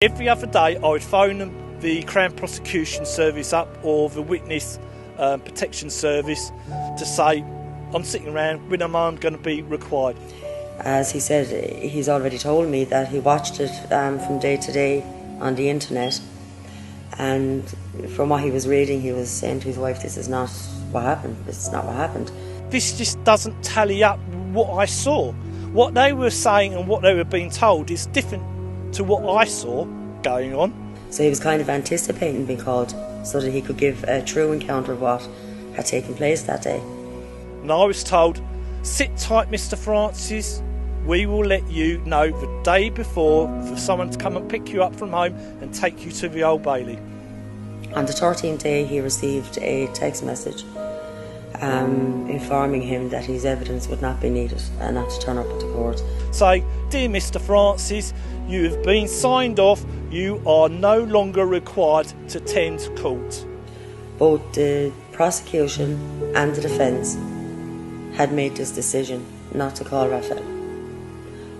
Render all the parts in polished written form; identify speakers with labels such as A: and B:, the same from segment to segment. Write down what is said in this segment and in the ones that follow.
A: Every other day I would phone the Crown Prosecution Service up or the Witness Protection Service to say I'm sitting around when am I going to be required.
B: As he said, he's already told me that he watched it from day to day on the internet, and from what he was reading he was saying to his wife, this is not what happened, this is not what happened.
A: This just doesn't tally up what I saw. What they were saying and what they were being told is different to what I saw going on.
B: So he was kind of anticipating being called so that he could give a true encounter of what had taken place that day.
A: And I was told, sit tight Mr Francis, we will let you know the day before for someone to come and pick you up from home and take you to the Old Bailey.
B: On the 13th day he received a text message informing him that his evidence would not be needed and not to turn up at the court.
A: Say, dear Mr Francis, you have been signed off, you are no longer required to attend court.
B: Both the prosecution and the defence had made this decision not to call Raphael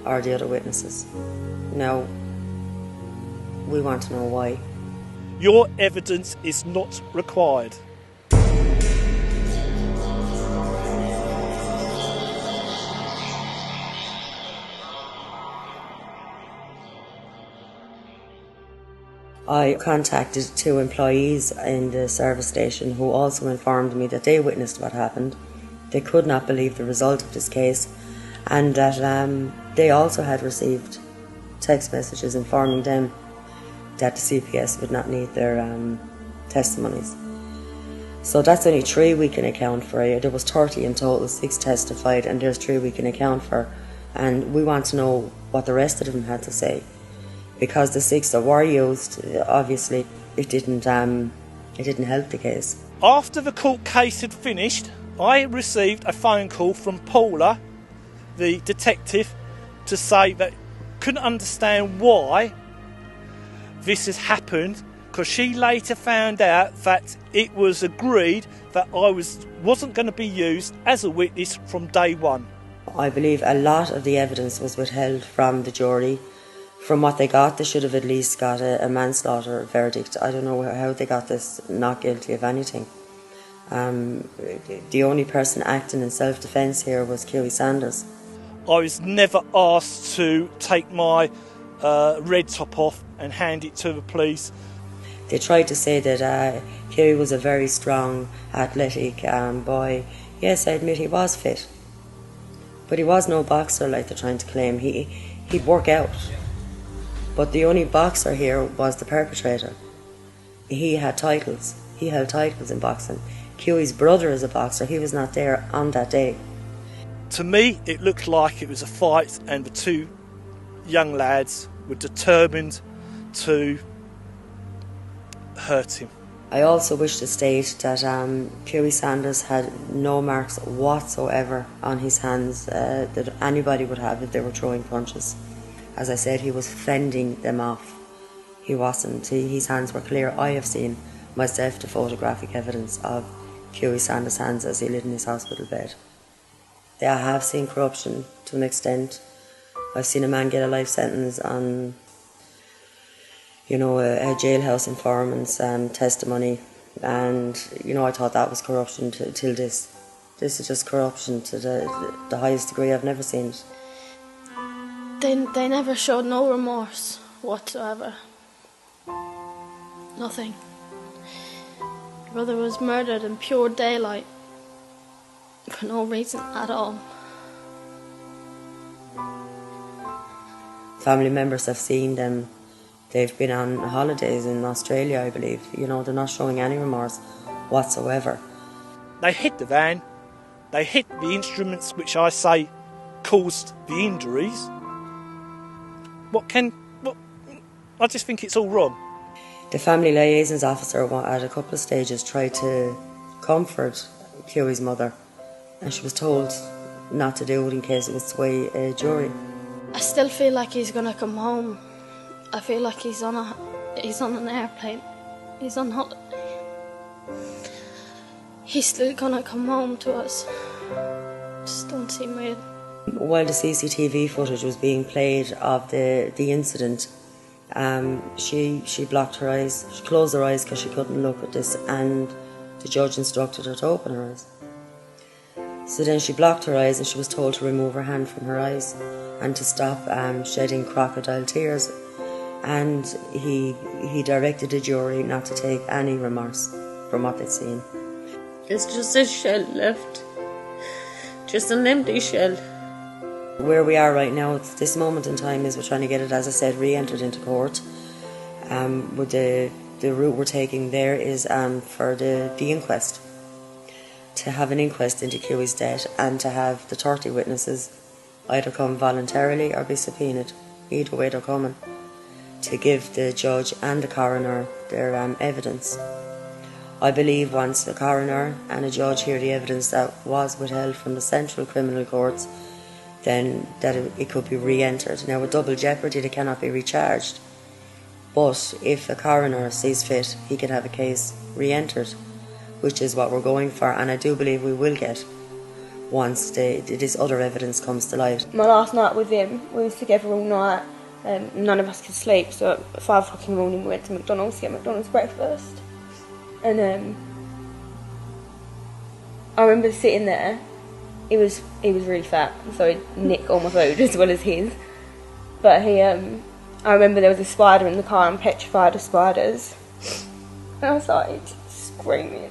B: or the other witnesses. Now, we want to know why.
A: Your evidence is not required.
B: I contacted 2 employees in the service station who also informed me that they witnessed what happened. They could not believe the result of this case, and that they also had received text messages informing them that the CPS would not need their testimonies. So that's only 3 we can account for. There was 30 in total, 6 testified, and there's 3 we can account for. And we want to know what the rest of them had to say, because the 6 that were used, obviously, it didn't help the case.
A: After the court case had finished, I received a phone call from Paula, the detective, to say that couldn't understand why this has happened, because she later found out that it was agreed that I wasn't going to be used as a witness from day one.
B: I believe a lot of the evidence was withheld from the jury. From what they got, they should have at least got a manslaughter verdict. I don't know how they got this not guilty of anything. The only person acting in self-defence here was Quey Saunders.
A: I was never asked to take my red top off and hand it to the police.
B: They tried to say that Quey was a very strong, athletic boy. Yes, I admit he was fit, but he was no boxer like they're trying to claim. He'd work out. But the only boxer here was the perpetrator. He had titles. He held titles in boxing. Quey's brother is a boxer. He was not there on that day.
A: To me, it looked like it was a fight, and the 2 young lads were determined to hurt him.
B: I also wish to state that Quey Saunders had no marks whatsoever on his hands that anybody would have if they were throwing punches. As I said, he was fending them off. He wasn't. His hands were clear. I have seen myself the photographic evidence of Quey Saunders' hands as he lay in his hospital bed. I have seen corruption to an extent. I've seen a man get a life sentence on, a jailhouse informant's testimony, and I thought that was corruption till this. This is just corruption to the highest degree. I've never seen it.
C: They never showed no remorse whatsoever. Nothing. My brother was murdered in pure daylight for no reason at all.
B: Family members have seen them. They've been on holidays in Australia, I believe. They're not showing any remorse whatsoever.
A: They hit the van. They hit the instruments which I say caused the injuries. I just think it's all wrong.
B: The family liaisons officer at a couple of stages tried to comfort Quey's mother, and she was told not to do it in case it was sway a jury.
C: I still feel like he's gonna come home. I feel like he's on an airplane. He's on holiday. He's still gonna come home to us. Just don't seem real.
B: While the CCTV footage was being played of the incident, She blocked her eyes. She closed her eyes because she couldn't look at this, and the judge instructed her to open her eyes. So then she blocked her eyes, and she was told to remove her hand from her eyes and to stop shedding crocodile tears. And he directed the jury not to take any remorse from what they'd seen.
D: It's just a shell left. Just an empty shell.
B: Where we are right now at this moment in time is we're trying to get it, as I said, re-entered into court. With the route we're taking there is for the inquest. To have an inquest into Quey's death and to have the 30 witnesses either come voluntarily or be subpoenaed. Either way they're coming. To give the judge and the coroner their evidence. I believe once the coroner and a judge hear the evidence that was withheld from the central criminal courts, then that it could be re-entered. Now with double jeopardy they cannot be recharged, but if a coroner sees fit he can have a case re-entered, which is what we're going for, and I do believe we will get once this other evidence comes to light.
D: My last night with him, we was together all night, none of us could sleep, so at 5 o'clock in the morning we went to McDonald's to get McDonald's breakfast, and I remember sitting there. He was really fat, so he'd nick all my food as well as his. But I remember there was a spider in the car and petrified of spiders. And I started screaming.